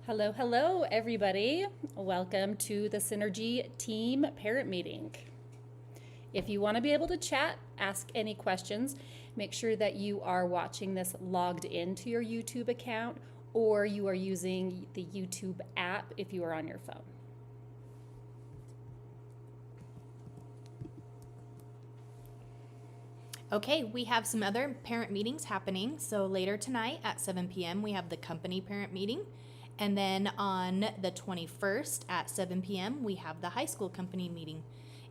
Hello, hello, everybody. Welcome to the Synergy Team Parent Meeting. If you want to be able to chat, ask any questions, make sure that you are watching this logged into your YouTube account or you are using the YouTube app if you are on your phone. Okay, we have some other parent meetings happening. So later tonight at 7 p.m. we have the company parent meeting. And then on the 21st at 7 p.m. we have the high school company meeting.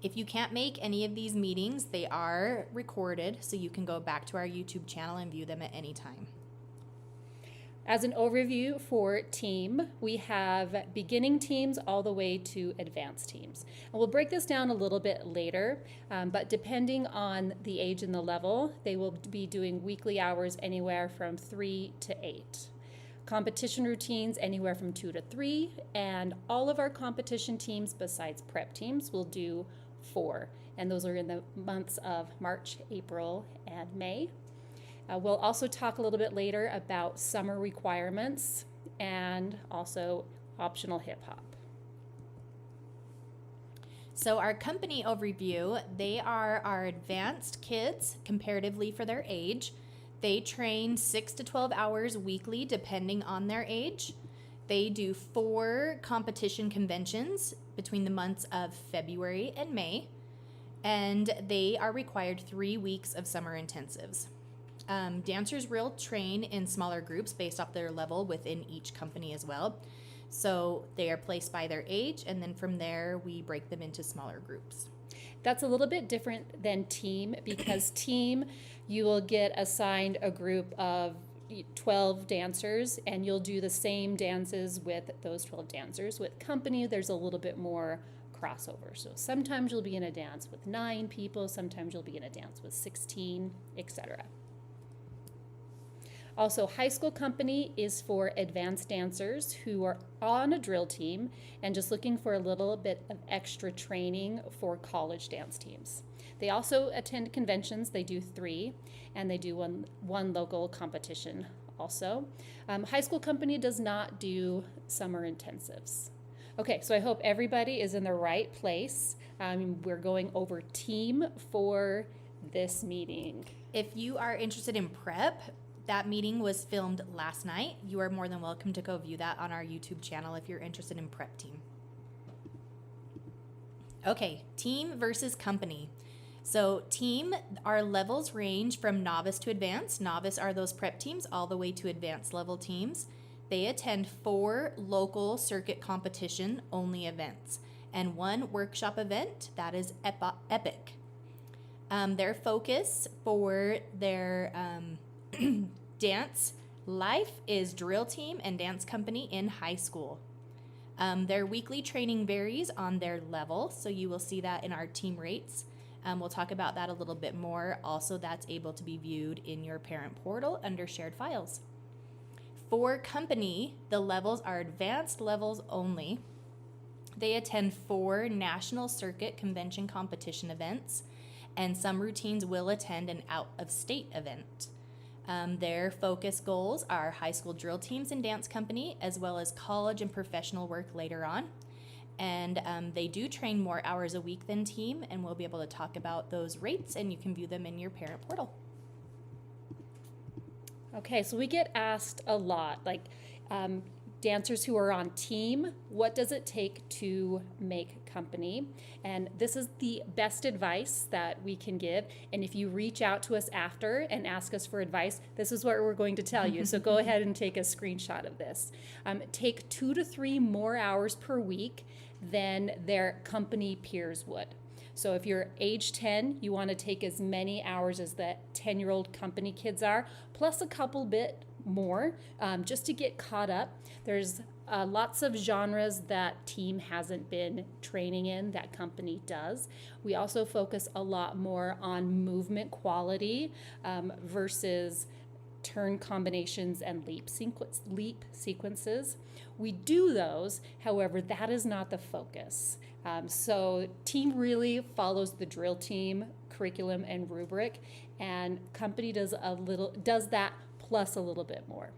If you can't make any of these meetings, they are recorded, so you can go back to our YouTube channel and view them at any time. As an overview for team, we have beginning teams all the way to advanced teams. And we'll break this down a little bit later, but depending on the age and the level, they will be doing weekly hours anywhere from 3 to 8. Competition routines anywhere from 2 to 3, and all of our competition teams besides prep teams will do 4, and those are in the months of March, April, and May. We'll also talk a little bit later about summer requirements and also optional hip hop. So our company overview, they are our advanced kids comparatively for their age. They train 6 to 12 hours weekly depending on their age. They do 4 competition conventions between the months of February and May, and they are required 3 weeks of summer intensives. Dancers will train in smaller groups based off their level within each company as well. So they are placed by their age, and then from there we break them into smaller groups. That's a little bit different than team because team, you will get assigned a group of 12 dancers and you'll do the same dances with those 12 dancers. With company, there's a little bit more crossover. So sometimes you'll be in a dance with 9 people, sometimes you'll be in a dance with 16, etc. Also, high school company is for advanced dancers who are on a drill team and just looking for a little bit of extra training for college dance teams. They also attend conventions. They do 3, and they do one local competition also. High school company does not do summer intensives. Okay, so I hope everybody is in the right place. We're going over team for this meeting. If you are interested in prep, that meeting was filmed last night. You are more than welcome to go view that on our YouTube channel if you're interested in prep team. Okay, team versus company. So team, our levels range from novice to advanced. Novice are those prep teams all the way to advanced level teams. They attend 4 local circuit competition only events and 1 workshop event that is epic. Their focus for their dance life is drill team and dance company in high school. Their weekly training varies on their level, so you will see that in our team rates. We'll talk about that a little bit more. Also, that's able to be viewed in your parent portal under shared files. For company, the levels are advanced levels only. They attend 4 national circuit convention competition events, and some routines will attend an out-of-state event. Their focus goals are high school drill teams and dance company, as well as college and professional work later on. And they do train more hours a week than team, and we'll be able to talk about those rates, and you can view them in your parent portal. Okay, so we get asked a lot, like dancers who are on team, what does it take to make company? And this is the best advice that we can give. And if you reach out to us after and ask us for advice, this is what we're going to tell you. So go ahead and take a screenshot of this. Take 2 to 3 more hours per week than their company peers would. So if you're age 10, you want to take as many hours as the 10-year-old company kids are, plus a couple bit more, just to get caught up. There's lots of genres that team hasn't been training in that company does. We also focus a lot more on movement quality versus turn combinations and leap sequences. We do those, however, that is not the focus. So team really follows the drill team curriculum and rubric, and company does that plus a little bit more.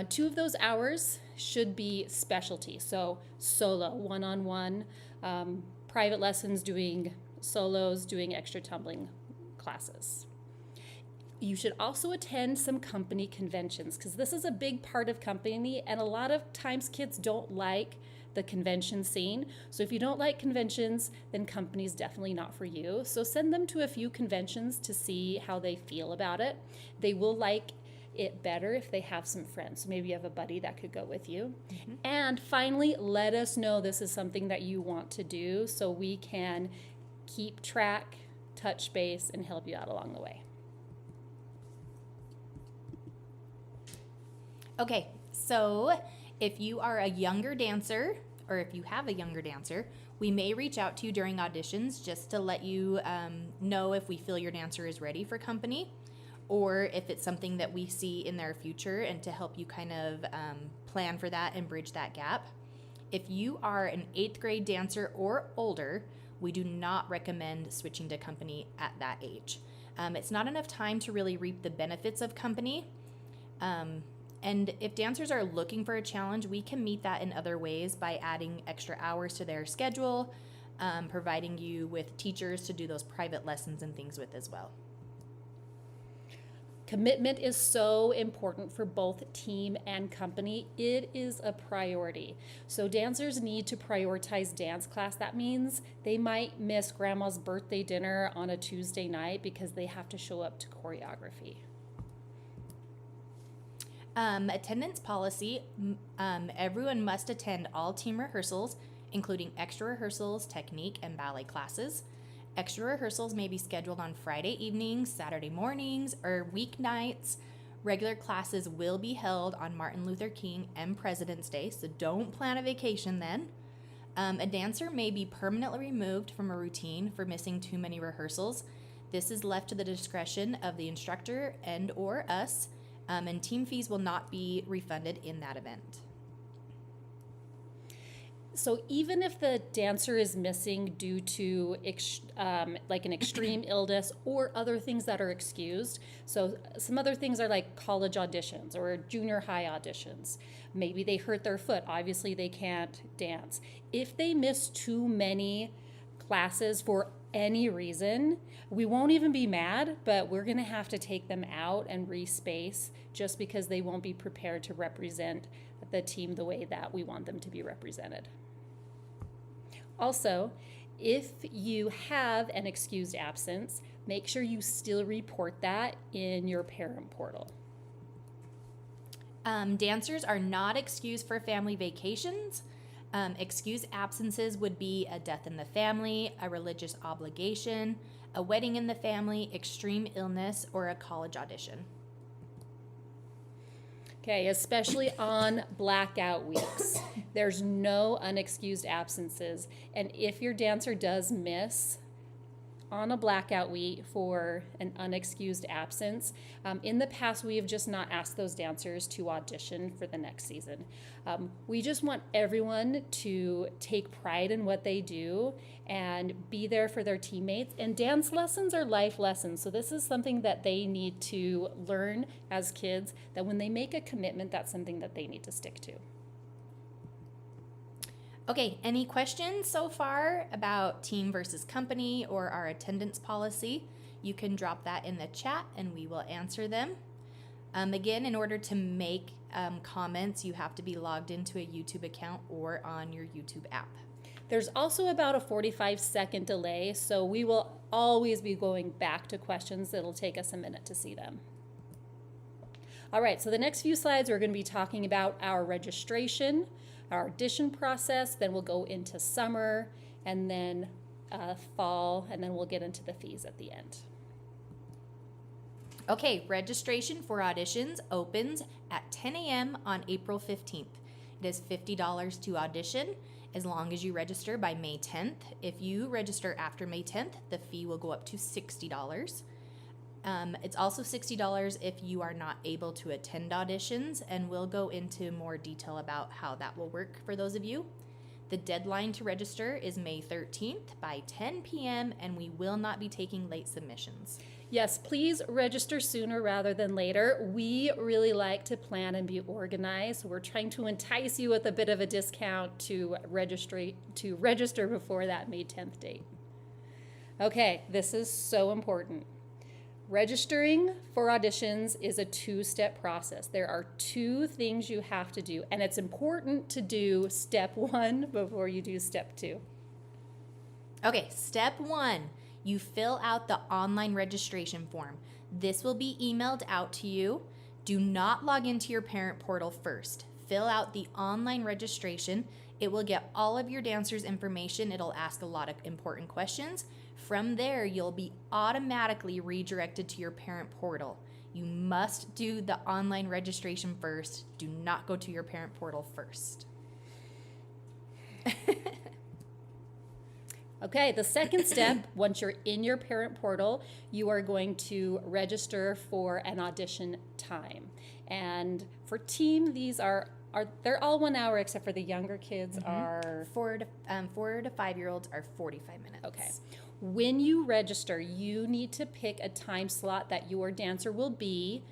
2 of those hours should be specialty. So solo, one-on-one, private lessons, doing solos, doing extra tumbling classes. You should also attend some company conventions because this is a big part of company, and a lot of times kids don't like the convention scene. So if you don't like conventions, then company's definitely not for you. So send them to a few conventions to see how they feel about it. They will like it better if they have some friends. So maybe you have a buddy that could go with you. And finally, let us know this is something that you want to do so we can keep track, touch base, and help you out along the way. Okay, so if you are a younger dancer, or if you have a younger dancer, we may reach out to you during auditions just to let you know if we feel your dancer is ready for company, or if it's something that we see in their future, and to help you kind of plan for that and bridge that gap. If you are an 8th grade dancer or older, we do not recommend switching to company at that age. It's not enough time to really reap the benefits of company. And if dancers are looking for a challenge, we can meet that in other ways by adding extra hours to their schedule, providing you with teachers to do those private lessons and things with as well. Commitment is so important for both team and company. It is a priority. So dancers need to prioritize dance class. That means they might miss grandma's birthday dinner on a Tuesday night because they have to show up to choreography. Attendance policy, everyone must attend all team rehearsals, including extra rehearsals, technique, and ballet classes. Extra rehearsals may be scheduled on Friday evenings, Saturday mornings, or weeknights. Regular classes will be held on Martin Luther King and President's Day, so don't plan a vacation then. A dancer may be permanently removed from a routine for missing too many rehearsals. This is left to the discretion of the instructor and or us. And team fees will not be refunded in that event. So even if the dancer is missing due to like an extreme illness or other things that are excused, so some other things are like college auditions or junior high auditions. Maybe they hurt their foot. Obviously, they can't dance. If they miss too many classes for any reason, we won't even be mad, but we're going to have to take them out and respace just because they won't be prepared to represent the team the way that we want them to be represented. Also, if you have an excused absence, make sure you still report that in your parent portal. Dancers are not excused for family vacations. Excused absences would be a death in the family, a religious obligation, a wedding in the family, extreme illness, or a college audition. Okay, especially on blackout weeks. There's no unexcused absences. And if your dancer does miss on a blackout week for an unexcused absence, in the past we have just not asked those dancers to audition for the next season. We just want everyone to take pride in what they do and be there for their teammates. And dance lessons are life lessons, so this is something that they need to learn as kids, that when they make a commitment, that's something that they need to stick to. Okay, any questions so far about team versus company or our attendance policy? You can drop that in the chat and we will answer them. Again, in order to make comments, you have to be logged into a YouTube account or on your YouTube app. There's also about a 45-second delay, so we will always be going back to questions. It'll take us a minute to see them. All right, so the next few slides we're going to be talking about our registration, our audition process, then we'll go into summer, and then fall, and then we'll get into the fees at the end. Okay, registration for auditions opens at 10 a.m. on April 15th. It is $50 to audition as long as you register by May 10th. If you register after May 10th, the fee will go up to $60. It's also $60 if you are not able to attend auditions, and we'll go into more detail about how that will work for those of you. The deadline to register is May 13th by 10 p.m., and we will not be taking late submissions. Yes, please register sooner rather than later. We really like to plan and be organized. We're trying to entice you with a bit of a discount to register before that May 10th date. Okay, this is so important. Registering for auditions is a two-step process. There are two things you have to do, and it's important to do step one before you do step two. Okay, step one, you fill out the online registration form. This will be emailed out to you. Do not log into your parent portal first. Fill out the online registration. It will get all of your dancers' information. It'll ask a lot of important questions. From there, you'll be automatically redirected to your parent portal. You must do the online registration first. Do not go to your parent portal first. Okay, the second step, once you're in your parent portal, you are going to register for an audition time. And for team, these are they're all 1 hour except for the younger kids are 4 to 5-year-olds are 45 minutes. Okay. When you register, you need to pick a time slot that your dancer will be,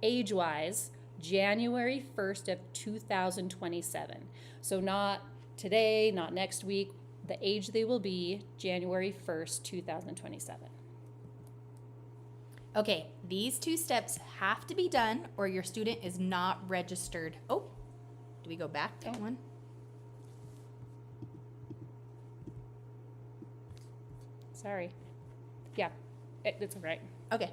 age-wise, January 1st of 2027. So not today, not next week. The age they will be, January 1st, 2027. Okay, these two steps have to be done or your student is not registered. Oh, do we go back to one? Sorry. Yeah, it's all right. Okay,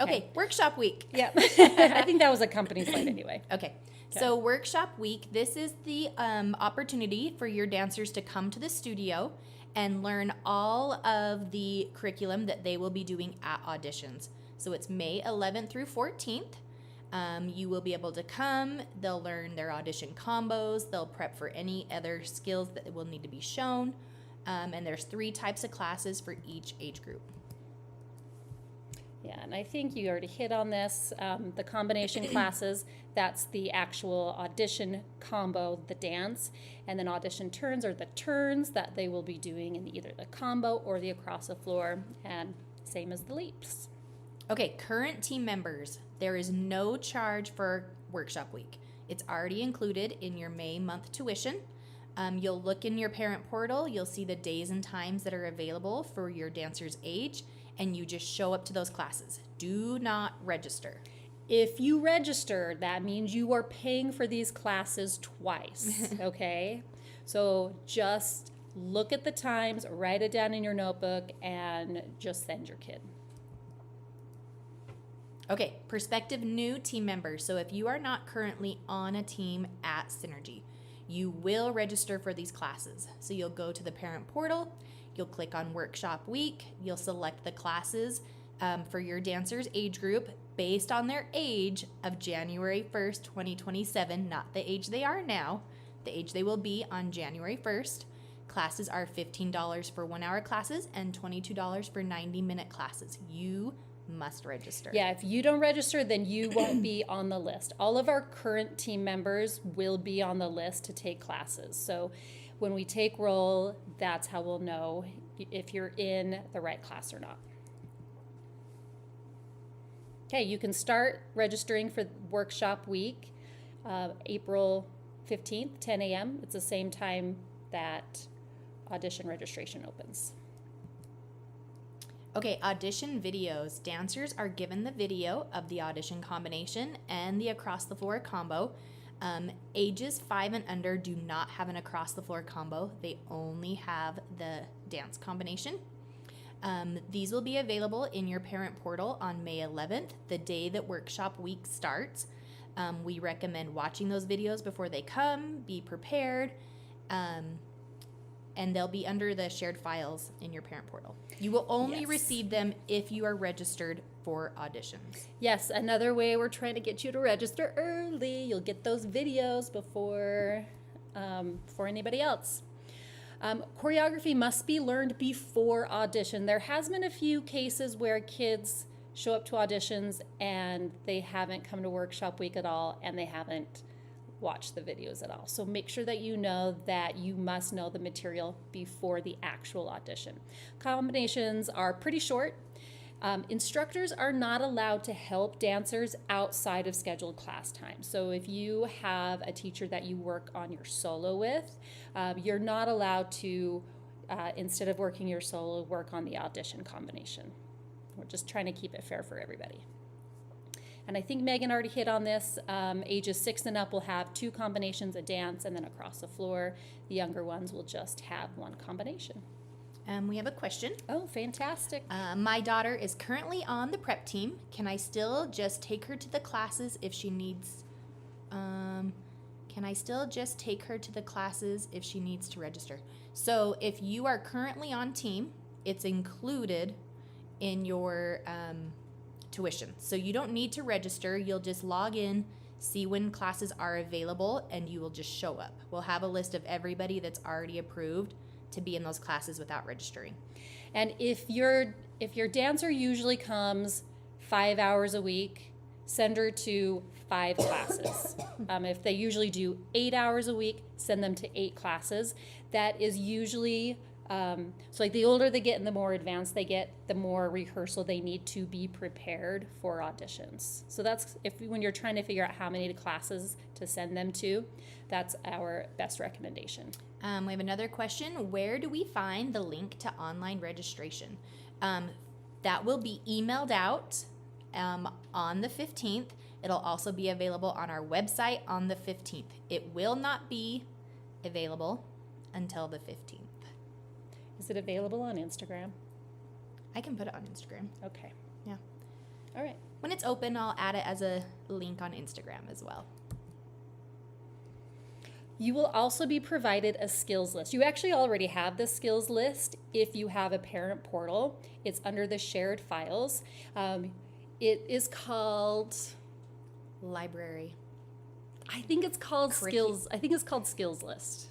Okay. workshop week. Yeah, I think that was a company slide anyway. Okay. So workshop week, this is the opportunity for your dancers to come to the studio and learn all of the curriculum that they will be doing at auditions. So it's May 11th through 14th. You will be able to come, they'll learn their audition combos, they'll prep for any other skills that will need to be shown. And there's 3 types of classes for each age group. Yeah, and I think you already hit on this. The combination classes, that's the actual audition combo, the dance, and then audition turns are the turns that they will be doing in either the combo or the across the floor, and same as the leaps. Okay, current team members, there is no charge for workshop week. It's already included in your May month tuition. You'll look in your parent portal, you'll see the days and times that are available for your dancer's age, and you just show up to those classes. Do not register. If you register, that means you are paying for these classes twice, okay? So just look at the times, write it down in your notebook, and just send your kid. Okay, prospective new team members. So if you are not currently on a team at Synergy, you will register for these classes. So you'll go to the parent portal, you'll click on workshop week, you'll select the classes for your dancer's age group based on their age of January 1st, 2027, not the age they are now, the age they will be on January 1st. Classes are $15 for 1 hour classes and $22 for 90-minute classes. You must register. Yeah, if you don't register, then you won't be on the list. All of our current team members will be on the list to take classes. So when we take roll, that's how we'll know if you're in the right class or not. Okay, you can start registering for workshop week, April 15th, 10 a.m. It's the same time that audition registration opens. Okay, audition videos. Dancers are given the video of the audition combination and the across the floor combo. Ages 5 and under do not have an across the floor combo. They only have the dance combination. These will be available in your parent portal on May 11th, the day that workshop week starts. We recommend watching those videos before they come, be prepared, and they'll be under the shared files in your parent portal. You will only receive them if you are registered for auditions. Yes, another way we're trying to get you to register early. You'll get those videos before anybody else. Choreography must be learned before audition. There has been a few cases where kids show up to auditions and they haven't come to workshop week at all, and they haven't watch the videos at all. So make sure that you know that you must know the material before the actual audition. Combinations are pretty short. Instructors are not allowed to help dancers outside of scheduled class time. So if you have a teacher that you work on your solo with, you're not allowed to, instead of working your solo, work on the audition combination. We're just trying to keep it fair for everybody. And I think Megan already hit on this. Ages 6 and up will have 2 combinations, a dance and then across the floor. The younger ones will just have 1 combination. We have a question. Oh, fantastic. My daughter is currently on the prep team. Can I still just take her to the classes if she needs? Can I still just take her to the classes if she needs to register? So if you are currently on team, it's included in your tuition. So you don't need to register. You'll just log in, see when classes are available, and you will just show up. We'll have a list of everybody that's already approved to be in those classes without registering. And if your dancer usually comes 5 hours a week, send her to 5 classes. If they usually do 8 hours a week, send them to 8 classes. That is usually, so like the older they get and the more advanced they get, the more rehearsal they need to be prepared for auditions. So that's when you're trying to figure out how many classes to send them to, that's our best recommendation. We have another question. Where do we find the link to online registration? That will be emailed out on the 15th. It'll also be available on our website on the 15th. It will not be available until the 15th. Is it available on Instagram? I can put it on Instagram. Okay. Yeah. All right. When it's open, I'll add it as a link on Instagram as well. You will also be provided a skills list. You actually already have the skills list if you have a parent portal. It's under the shared files. It is called Library. I think it's called skills. I think it's called skills list.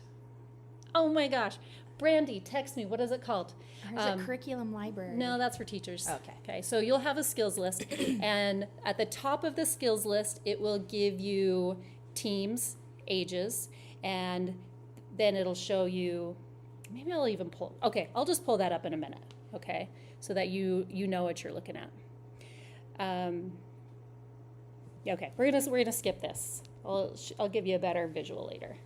Oh my gosh. Brandy, text me. What is it called? There's a curriculum library. No, that's for teachers. Okay. Okay. So you'll have a skills list, and at the top of the skills list, it will give you teams, ages, and then it'll show you. Maybe I'll even pull. Okay, I'll just pull that up in a minute. Okay, so that you know what you're looking at. Okay, we're gonna skip this. I'll give you a better visual later.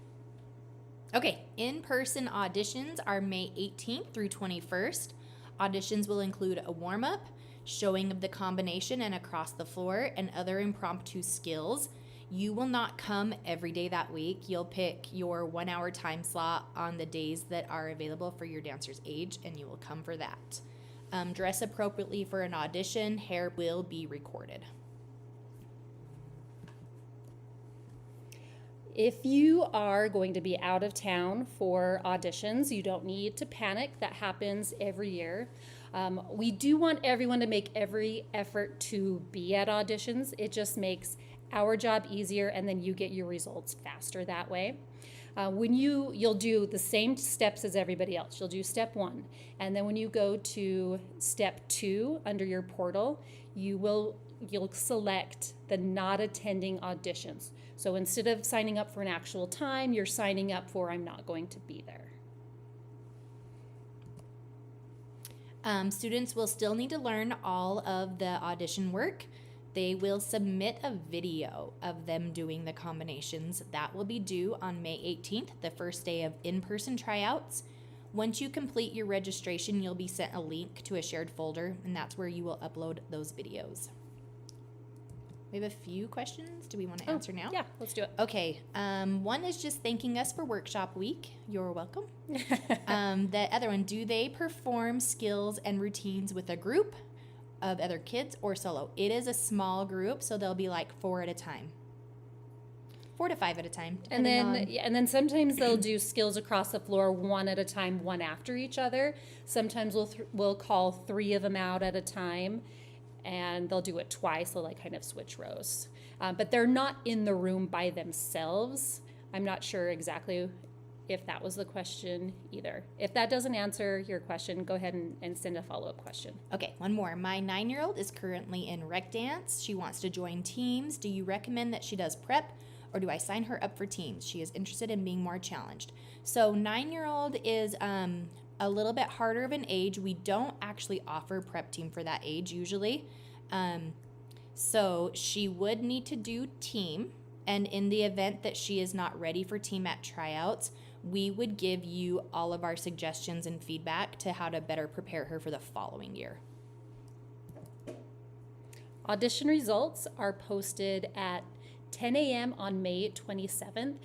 Okay, in-person auditions are May 18th through 21st. Auditions will include a warm-up, showing of the combination and across the floor, and other impromptu skills. You will not come every day that week. You'll pick your 1-hour time slot on the days that are available for your dancer's age, and you will come for that. Dress appropriately for an audition. Hair will be recorded. If you are going to be out of town for auditions, you don't need to panic. That happens every year. We do want everyone to make every effort to be at auditions. It just makes our job easier, and then you get your results faster that way. When you'll do the same steps as everybody else. You'll do step 1, and then when you go to step 2 under your portal, you'll select the not attending auditions. So instead of signing up for an actual time, you're signing up for I'm not going to be there. Students will still need to learn all of the audition work. They will submit a video of them doing the combinations. That will be due on May 18th, the first day of in-person tryouts. Once you complete your registration, you'll be sent a link to a shared folder, and that's where you will upload those videos. We have a few questions. Do we want to answer now? Yeah, let's do it. Okay. One is just thanking us for workshop week. You're welcome. The other one, do they perform skills and routines with a group of other kids or solo? It is a small group, so they'll be like 4 at a time. 4 to 5 at a time. And then sometimes they'll do skills across the floor 1 at a time, 1 after each other. Sometimes we'll call 3 of them out at a time, and they'll do it twice. They'll like kind of switch rows. But they're not in the room by themselves. I'm not sure exactly if that was the question either. If that doesn't answer your question, go ahead and send a follow-up question. Okay, one more. My 9-year-old is currently in rec dance. She wants to join teams. Do you recommend that she does prep, or do I sign her up for teams? She is interested in being more challenged. So 9-year-old is a little bit harder of an age. We don't actually offer prep team for that age usually. So she would need to do team. And in the event that she is not ready for team at tryouts, we would give you all of our suggestions and feedback to how to better prepare her for the following year. Audition results are posted at 10 a.m. on May 27th.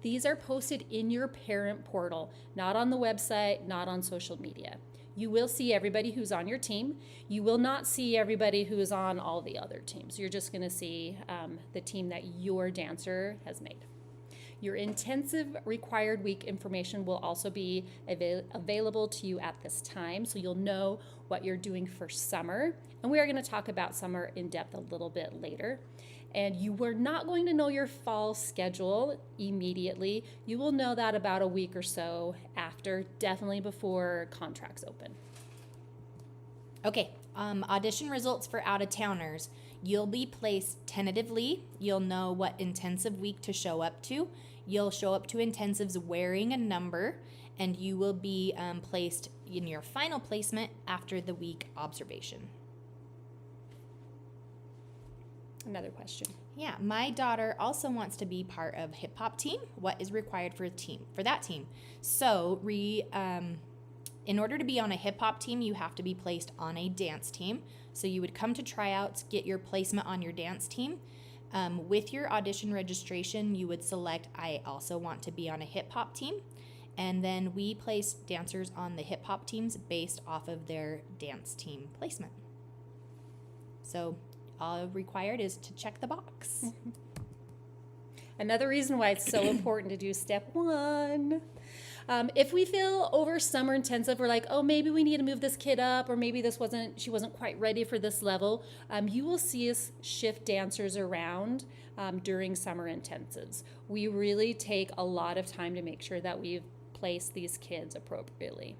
These are posted in your parent portal, not on the website, not on social media. You will see everybody who's on your team. You will not see everybody who is on all the other teams. You're just going to see the team that your dancer has made. Your intensive required week information will also be available to you at this time, so you'll know what you're doing for summer. And we are going to talk about summer in depth a little bit later. And you are not going to know your fall schedule immediately. You will know that about a week or so after, definitely before contracts open. Okay, audition results for out-of-towners. You'll be placed tentatively. You'll know what intensive week to show up to. You'll show up to intensives wearing a number, and you will be placed in your final placement after the week observation. Another question. Yeah, my daughter also wants to be part of hip hop team. What is required for that team? So, in order to be on a hip hop team, you have to be placed on a dance team. So you would come to tryouts, get your placement on your dance team. With your audition registration, you would select, I also want to be on a hip hop team. And then we place dancers on the hip hop teams based off of their dance team placement. So all required is to check the box. Another reason why it's so important to do step 1. If we feel over summer intensive, we're like, oh, maybe we need to move this kid up, or maybe she wasn't quite ready for this level. You will see us shift dancers around during summer intensives. We really take a lot of time to make sure that we've placed these kids appropriately.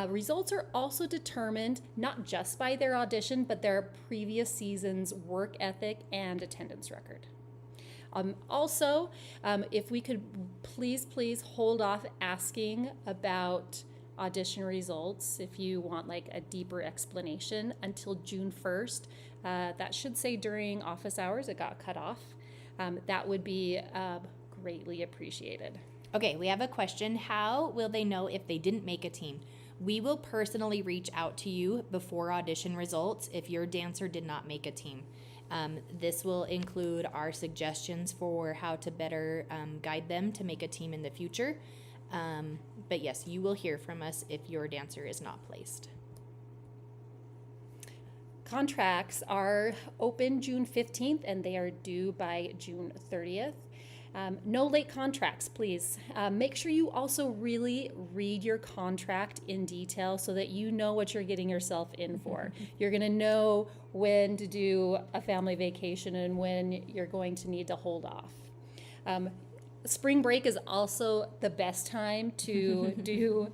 Results are also determined not just by their audition, but their previous season's work ethic and attendance record. Also, if we could please hold off asking about audition results if you want like a deeper explanation until June 1st. That should say during office hours. It got cut off. That would be greatly appreciated. Okay, we have a question. How will they know if they didn't make a team? We will personally reach out to you before audition results if your dancer did not make a team. This will include our suggestions for how to better guide them to make a team in the future. But yes, you will hear from us if your dancer is not placed. Contracts are open June 15th and they are due by June 30th. No late contracts, please. Make sure you also really read your contract in detail so that you know what you're getting yourself in for. You're going to know when to do a family vacation and when you're going to need to hold off. Spring break is also the best time to do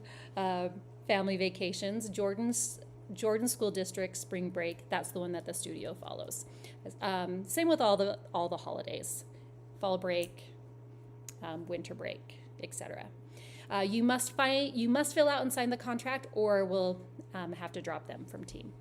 family vacations. Jordan School District spring break, that's the one that the studio follows. Same with all the holidays. Fall break, winter break, etc. You must fill out and sign the contract, or we'll have to drop them from team.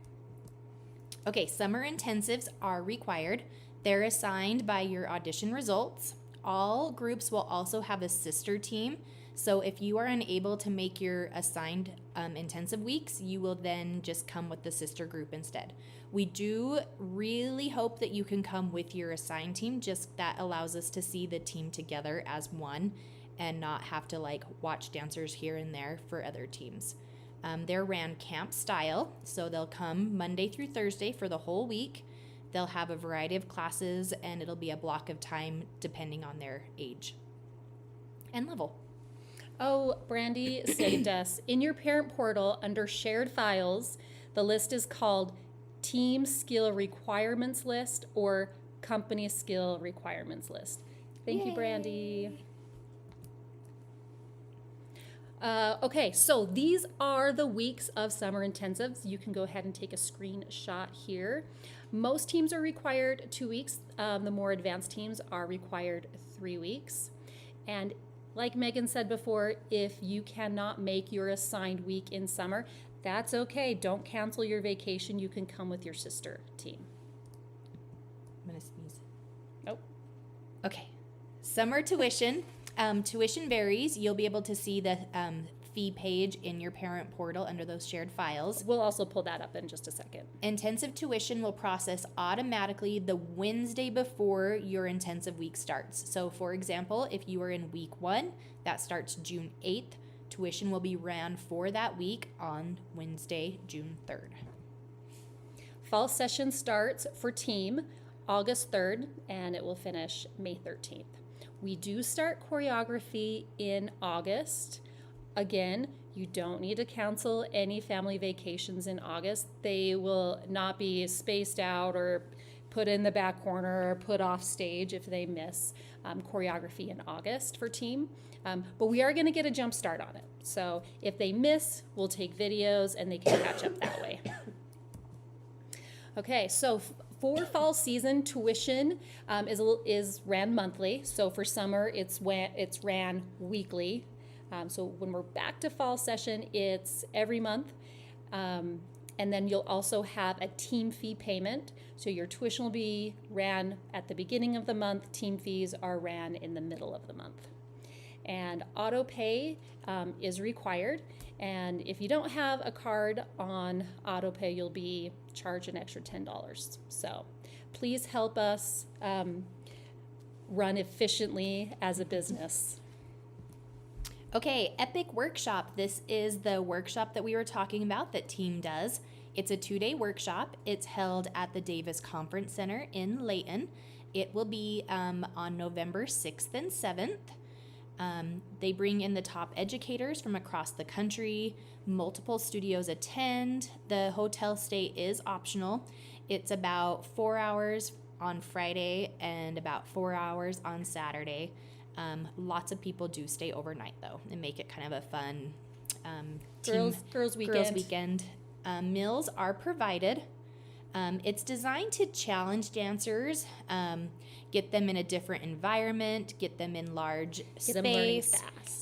Okay, summer intensives are required. They're assigned by your audition results. All groups will also have a sister team. So if you are unable to make your assigned intensive weeks, you will then just come with the sister group instead. We do really hope that you can come with your assigned team, just that allows us to see the team together as one and not have to like watch dancers here and there for other teams. They're ran camp style, so they'll come Monday through Thursday for the whole week. They'll have a variety of classes and it'll be a block of time depending on their age and level. Oh, Brandy saved us. In your parent portal, under shared files, the list is called Team Skill Requirements List or Company Skill Requirements List. Thank you, Brandy. Okay, so these are the weeks of summer intensives. You can go ahead and take a screenshot here. Most teams are required 2 weeks. The more advanced teams are required 3 weeks. And like Megan said before, if you cannot make your assigned week in summer, that's okay. Don't cancel your vacation. You can come with your sister team. I'm gonna sneeze. Nope. Okay. Summer tuition. Tuition varies. You'll be able to see the fee page in your parent portal under those shared files. We'll also pull that up in just a second. Intensive tuition will process automatically the Wednesday before your intensive week starts. So, for example, if you are in week 1, that starts June 8th, tuition will be ran for that week on Wednesday, June 3rd. Fall session starts for team August 3rd, and it will finish May 13th. We do start choreography in August. Again, you don't need to cancel any family vacations in August. They will not be spaced out or put in the back corner or put off stage if they miss choreography in August for team. But we are going to get a jump start on it. So if they miss, we'll take videos and they can catch up that way. Okay, so for fall season, tuition is ran monthly. So for summer, it's ran weekly. So when we're back to fall session, it's every month. And then you'll also have a team fee payment. So your tuition will be ran at the beginning of the month. Team fees are ran in the middle of the month. And auto pay is required. And if you don't have a card on auto pay, you'll be charged an extra $10. So please help us run efficiently as a business. Okay, Epic Workshop. This is the workshop that we were talking about that team does. It's a 2-day workshop. It's held at the Davis Conference Center in Layton. It will be on November 6th and 7th. They bring in the top educators from across the country. Multiple studios attend. The hotel stay is optional. It's about 4 hours on Friday and about 4 hours on Saturday. Lots of people do stay overnight though and make it kind of a fun Girls weekend. Meals are provided. It's designed to challenge dancers, get them in a different environment, get them in large space,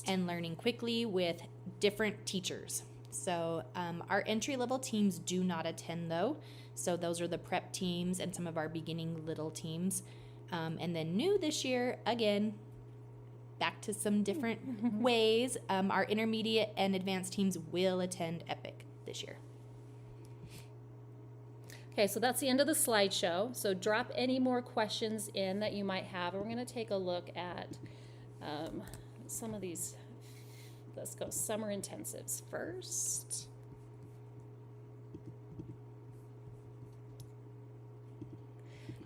and learning quickly with different teachers. So our entry-level teams do not attend though. So those are the prep teams and some of our beginning little teams. And then new this year, again, back to some different ways. Our intermediate and advanced teams will attend Epic this year. Okay, so that's the end of the slideshow. So drop any more questions in that you might have. We're going to take a look at some of these. Let's go summer intensives first.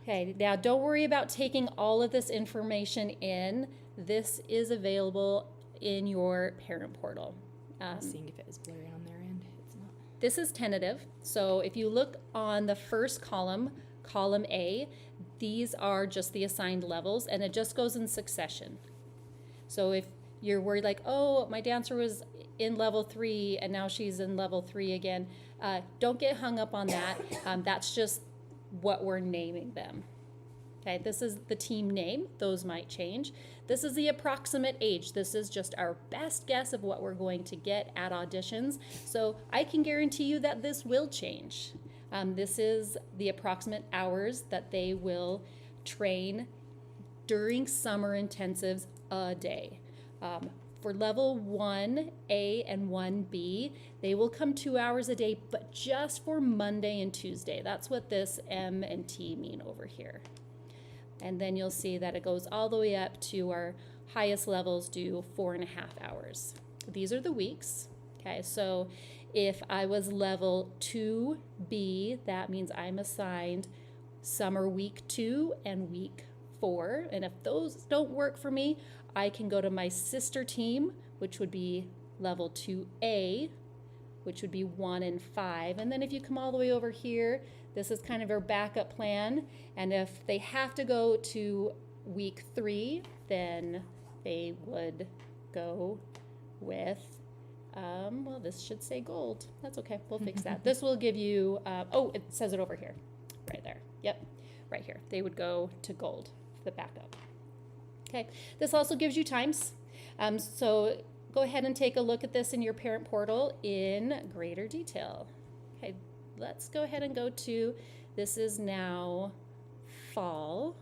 Okay, now don't worry about taking all of this information in. This is available in your parent portal. Seeing if it was blurry on their end. It's not. This is tentative. So if you look on the first column, column A, these are just the assigned levels and it just goes in succession. So if you're worried like, oh, my dancer was in level 3 and now she's in level 3 again, don't get hung up on that. That's just what we're naming them. Okay, this is the team name. Those might change. This is the approximate age. This is just our best guess of what we're going to get at auditions. So I can guarantee you that this will change. This is the approximate hours that they will train during summer intensives a day. For level 1A and 1B, they will come 2 hours a day, but just for Monday and Tuesday. That's what this M and T mean over here. And then you'll see that it goes all the way up to our highest levels do 4.5 hours. These are the weeks. Okay, so if I was level 2B, that means I'm assigned summer week 2 and week 4. And if those don't work for me, I can go to my sister team, which would be level 2A, which would be 1 and 5. And then if you come all the way over here, this is kind of our backup plan. And if they have to go to week 3, then they would go with Well, this should say gold. That's okay. We'll fix that. This will give you, oh, it says it over here. Right there. Yep. Right here. They would go to gold, the backup. Okay. This also gives you times. So go ahead and take a look at this in your parent portal in greater detail. Okay. Let's go ahead and go to, this is now fall.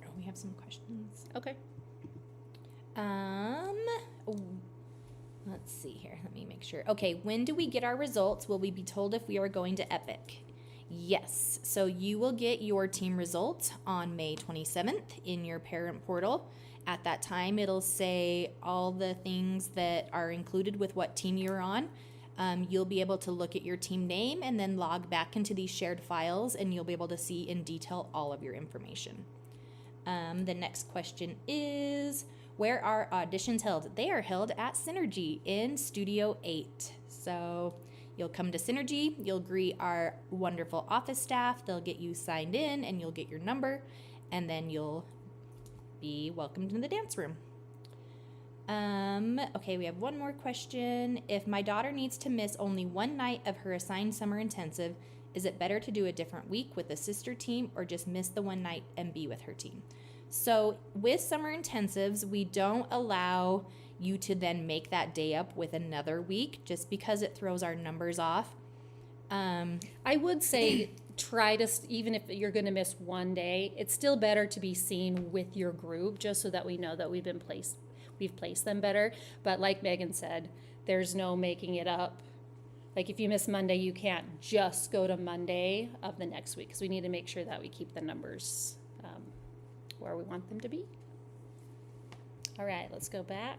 Oh, we have some questions. Okay. Let's see here. Let me make sure. Okay, when do we get our results? Will we be told if we are going to Epic? Yes. So you will get your team results on May 27th in your parent portal. At that time, it'll say all the things that are included with what team you're on. You'll be able to look at your team name and then log back into these shared files, and you'll be able to see in detail all of your information. The next question is, where are auditions held? They are held at Synergy in Studio 8. So you'll come to Synergy, you'll greet our wonderful office staff, they'll get you signed in, and you'll get your number, and then you'll be welcomed in the dance room. Okay, we have one more question. If my daughter needs to miss only one night of her assigned summer intensive, is it better to do a different week with a sister team or just miss the one night and be with her team? So with summer intensives, we don't allow you to then make that day up with another week just because it throws our numbers off. I would say try to, even if you're going to miss one day, it's still better to be seen with your group just so that we know that we've placed them better. But like Megan said, there's no making it up. Like if you miss Monday, you can't just go to Monday of the next week because we need to make sure that we keep the numbers where we want them to be. All right, let's go back.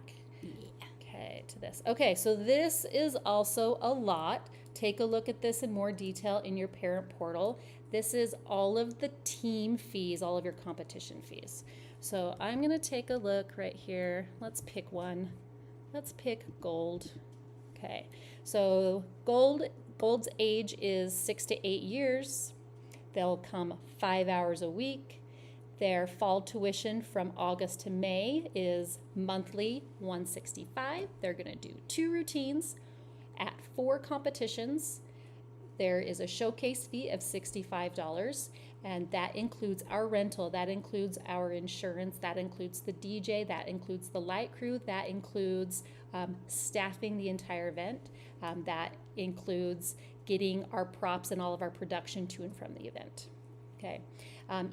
Okay, to this. Okay, so this is also a lot. Take a look at this in more detail in your parent portal. This is all of the team fees, all of your competition fees. So I'm gonna take a look right here. Let's pick one. Let's pick gold. Okay, so gold's age is 6 to 8 years. They'll come 5 hours a week. Their fall tuition from August to May is monthly $165. They're going to do 2 routines at 4 competitions. There is a showcase fee of $65, and that includes our rental, that includes our insurance, that includes the DJ, that includes the light crew, that includes staffing the entire event, that includes getting our props and all of our production to and from the event. Okay.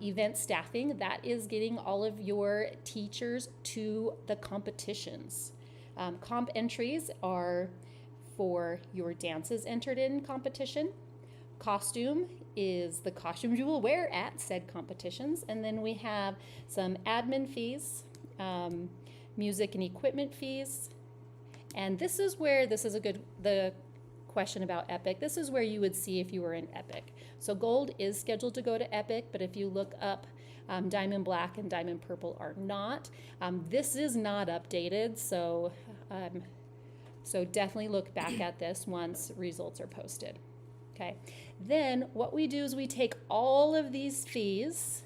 Event staffing, that is getting all of your teachers to the competitions. Comp entries are for your dances entered in competition. Costume is the costumes you will wear at said competitions. And then we have some admin fees, music and equipment fees. And this is where, the question about Epic, this is where you would see if you were in Epic. So gold is scheduled to go to Epic, but if you look up, Diamond Black and Diamond Purple are not. This is not updated, so definitely look back at this once results are posted. Okay, then what we do is we take all of these fees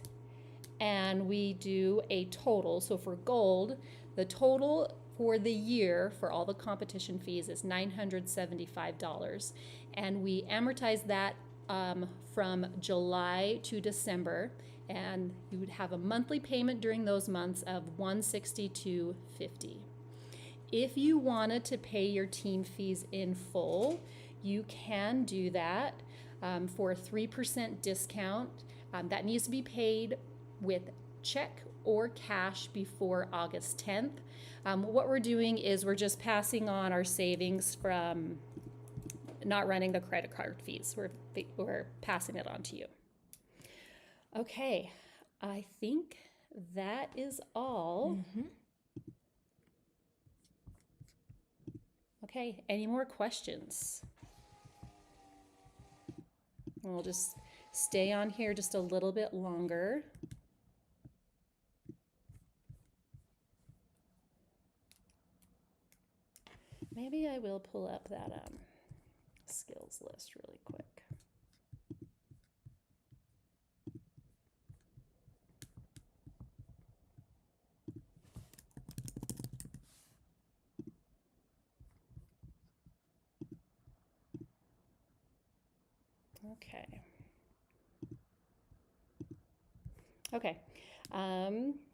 and we do a total. So for gold, the total for the year for all the competition fees is $975, and we amortize that from July to December, and you would have a monthly payment during those months of $162.50. If you wanted to pay your team fees in full, you can do that for a 3% discount. That needs to be paid with check or cash before August 10th. What we're doing is we're just passing on our savings from not running the credit card fees. We're passing it on to you. Okay, I think that is all. Okay, any more questions? We'll just stay on here just a little bit longer. Maybe I will pull up that skills list really quick. Okay. Okay.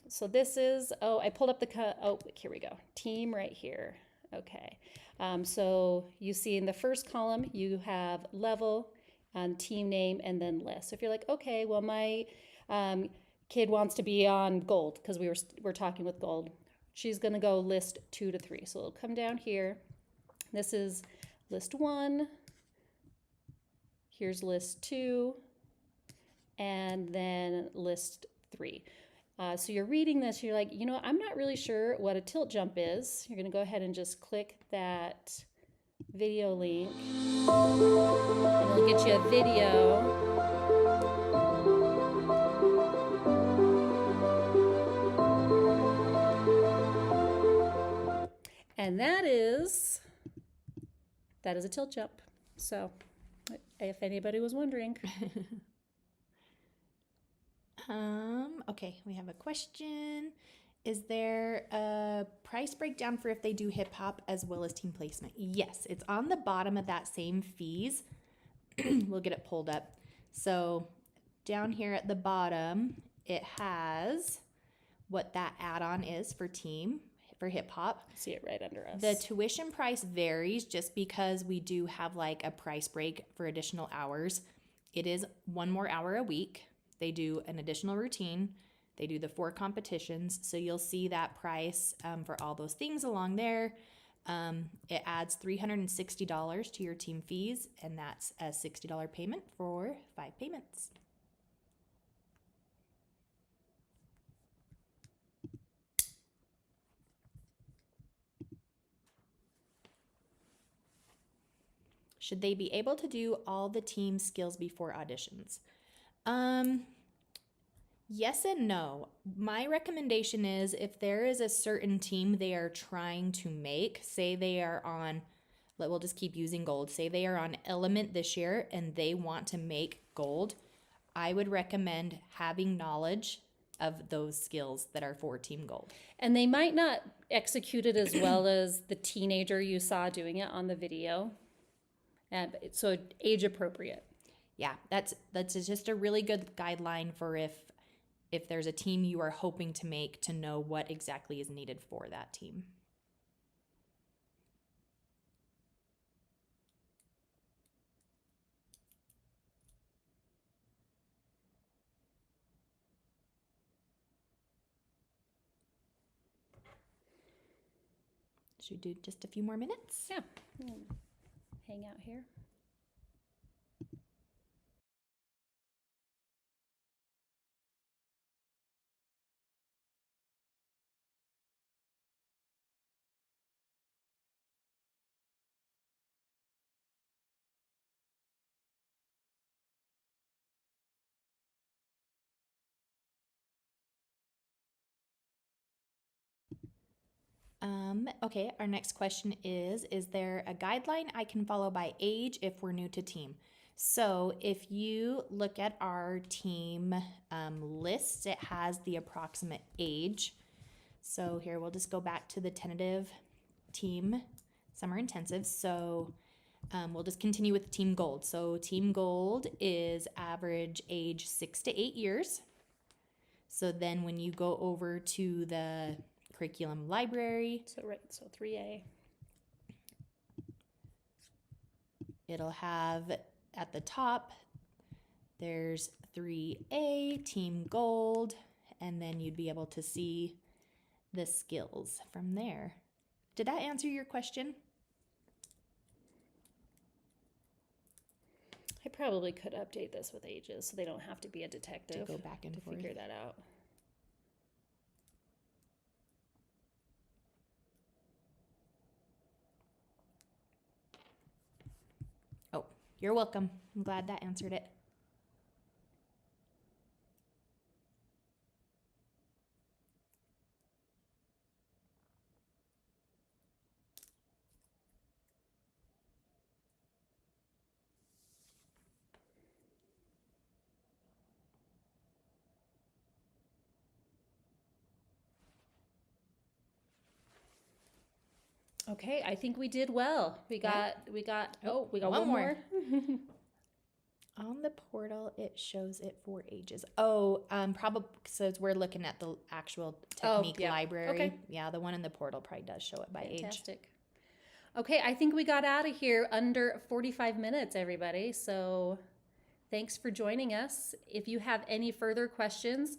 So this is, oh, I pulled up here we go. Team right here. Okay. So you see in the first column, you have level and team name and then list. So if you're like, okay, well, my kid wants to be on gold because we're talking with gold. She's going to go list 2 to 3. So it'll come down here. This is list 1. Here's list 2. And then list 3. So you're reading this, you're like, you know, I'm not really sure what a tilt jump is. You're going to go ahead and just click that video link, and it'll get you a video. And that is a tilt jump. So if anybody was wondering. Okay, we have a question. Is there a price breakdown for if they do hip hop as well as team placement? Yes, it's on the bottom of that same fees. We'll get it pulled up. So down here at the bottom, it has what that add-on is for team, for hip hop. See it right under us. The tuition price varies just because we do have like a price break for additional hours. It is 1 more hour a week. They do an additional routine. They do the 4 competitions. So you'll see that price for all those things along there. It adds $360 to your team fees, and that's a $60 payment for 5 payments. Should they be able to do all the team skills before auditions? Yes and no. My recommendation is if there is a certain team they are trying to make, say they are on, we'll just keep using gold, say they are on element this year and they want to make gold, I would recommend having knowledge of those skills that are for team gold. And they might not execute it as well as the teenager you saw doing it on the video. And so age appropriate. Yeah, that's just a really good guideline for if there's a team you are hoping to make, to know what exactly is needed for that team. Should we do just a few more minutes? Yeah. Hang out here. Okay, our next question is there a guideline I can follow by age if we're new to team? So if you look at our team list, it has the approximate age. So here we'll just go back to the tentative team summer intensive. So we'll just continue with team gold. So team gold is average age 6 to 8 years. So then when you go over to the curriculum library, So 3A. it'll have at the top, there's 3A, team gold, and then you'd be able to see the skills from there. Did that answer your question? I probably could update this with ages so they don't have to be a detective To go back and forth. figure that out. Oh, you're welcome. I'm glad that answered it. Okay, I think we did well. We got one one more. On the portal, it shows it for ages. Oh, probably because we're looking at the actual technique yeah. library. Okay. Yeah, the one in the portal probably does show it by age. Fantastic. Okay, I think we got out of here under 45 minutes, everybody. So thanks for joining us. If you have any further questions